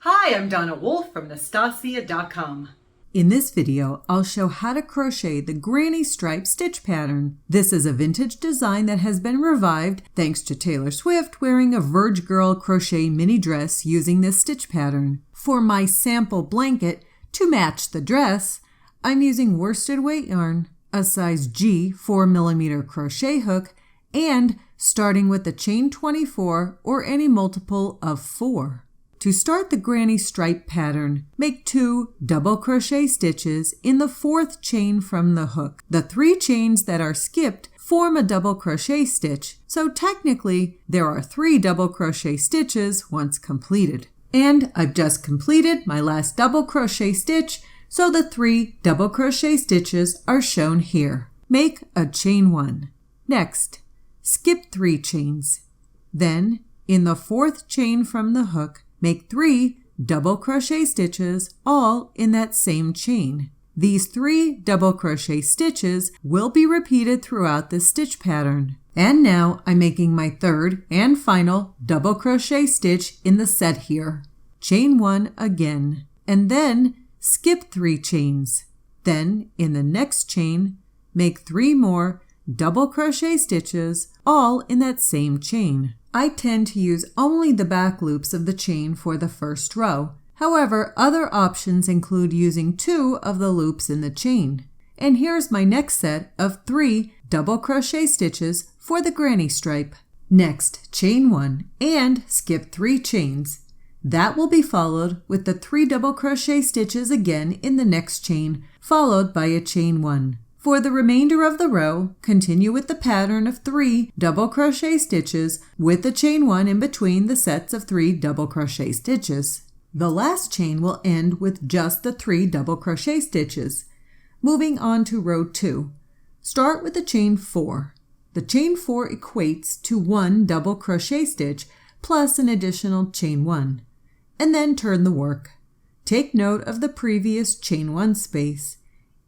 Hi, I'm Donna Wolf from naztazia.com. In this video, I'll show how to crochet the granny stripe stitch pattern. This is a vintage design that has been revived thanks to Taylor Swift wearing a Verge Girl crochet mini dress using this stitch pattern. For my sample blanket, to match the dress, I'm using worsted weight yarn, a size G 4mm crochet hook, and starting with the chain 24 or any multiple of 4. To start the granny stripe pattern, make 2 double crochet stitches in the 4th chain from the hook. The 3 chains that are skipped form a double crochet stitch, so technically there are 3 double crochet stitches once completed. And I've just completed my last double crochet stitch, so the 3 double crochet stitches are shown here. Make a chain 1. Next, skip 3 chains. Then, in the 4th chain from the hook, make 3 double crochet stitches all in that same chain. These 3 double crochet stitches will be repeated throughout this stitch pattern. And now I'm making my 3rd and final double crochet stitch in the set here. Chain 1 again, and then skip 3 chains. Then in the next chain, make 3 more double crochet stitches all in that same chain. I tend to use only the back loops of the chain for the first row. However, other options include using 2 of the loops in the chain. And here's my next set of 3 double crochet stitches for the granny stripe. Next, chain 1 and skip 3 chains. That will be followed with the 3 double crochet stitches again in the next chain, followed by a chain 1. For the remainder of the row, continue with the pattern of 3 double crochet stitches with the chain 1 in between the sets of 3 double crochet stitches. The last chain will end with just the 3 double crochet stitches. Moving on to row 2. Start with the chain 4. The chain 4 equates to 1 double crochet stitch plus an additional chain 1. And then turn the work. Take note of the previous chain 1 space.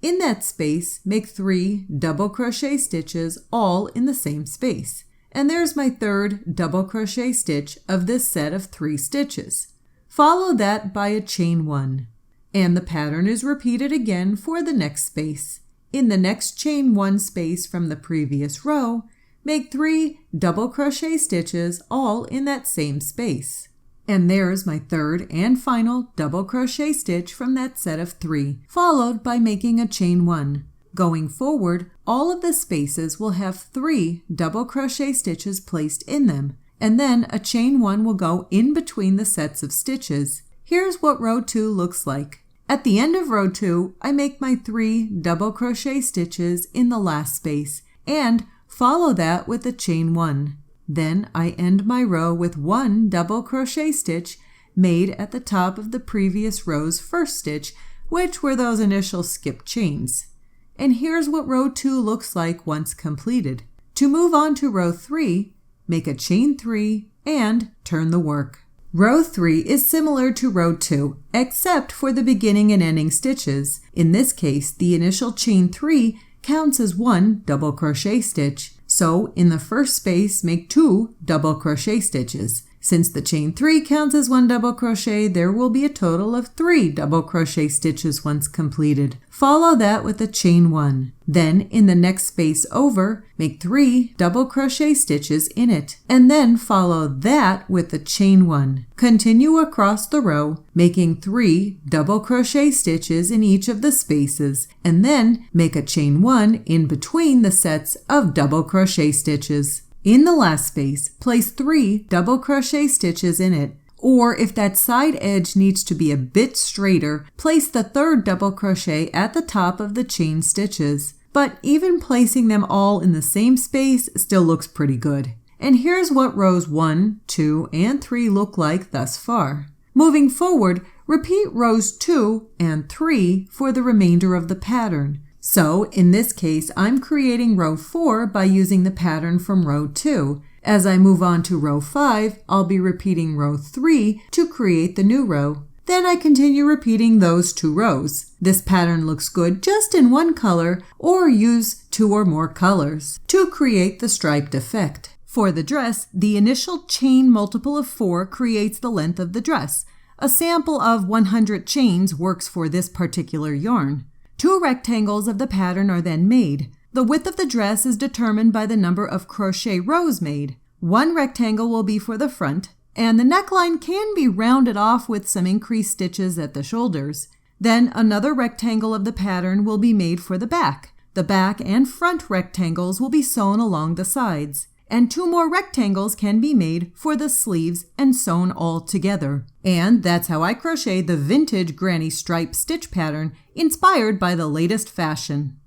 In that space, make 3 double crochet stitches all in the same space. And there's my 3rd double crochet stitch of this set of 3 stitches. Follow that by a chain 1. And the pattern is repeated again for the next space. In the next chain 1 space from the previous row, make 3 double crochet stitches all in that same space. And there's my 3rd and final double crochet stitch from that set of 3, followed by making a chain 1. Going forward, all of the spaces will have 3 double crochet stitches placed in them, and then a chain 1 will go in between the sets of stitches. Here's what row 2 looks like. At the end of row 2, I make my 3 double crochet stitches in the last space, and follow that with a chain 1. Then I end my row with 1 double crochet stitch made at the top of the previous row's first stitch, which were those initial skip chains. And here's what row 2 looks like once completed. To move on to row 3, make a chain 3 and turn the work. Row 3 is similar to row 2, except for the beginning and ending stitches. In this case, the initial chain 3 counts as 1 double crochet stitch. So in the first space, make 2 double crochet stitches. Since the chain 3 counts as 1 double crochet, there will be a total of 3 double crochet stitches once completed. Follow that with a chain 1. Then in the next space over, make 3 double crochet stitches in it, and then follow that with a chain 1. Continue across the row, making 3 double crochet stitches in each of the spaces, and then make a chain 1 in between the sets of double crochet stitches. In the last space, place 3 double crochet stitches in it, or if that side edge needs to be a bit straighter, place the 3rd double crochet at the top of the chain stitches. But even placing them all in the same space still looks pretty good. And here's what rows 1, 2, and 3 look like thus far. Moving forward, repeat rows 2 and 3 for the remainder of the pattern. So in this case, I'm creating row 4 by using the pattern from row 2. As I move on to row 5, I'll be repeating row 3 to create the new row. Then I continue repeating those 2 rows. This pattern looks good just in one color, or use 2 or more colors to create the striped effect. For the dress, the initial chain multiple of 4 creates the length of the dress. A sample of 100 chains works for this particular yarn. 2 rectangles of the pattern are then made. The width of the dress is determined by the number of crochet rows made. 1 rectangle will be for the front, and the neckline can be rounded off with some increased stitches at the shoulders. Then another rectangle of the pattern will be made for the back. The back and front rectangles will be sewn along the sides, and 2 more rectangles can be made for the sleeves and sewn all together. And that's how I crochet the vintage granny stripe stitch pattern inspired by the latest fashion.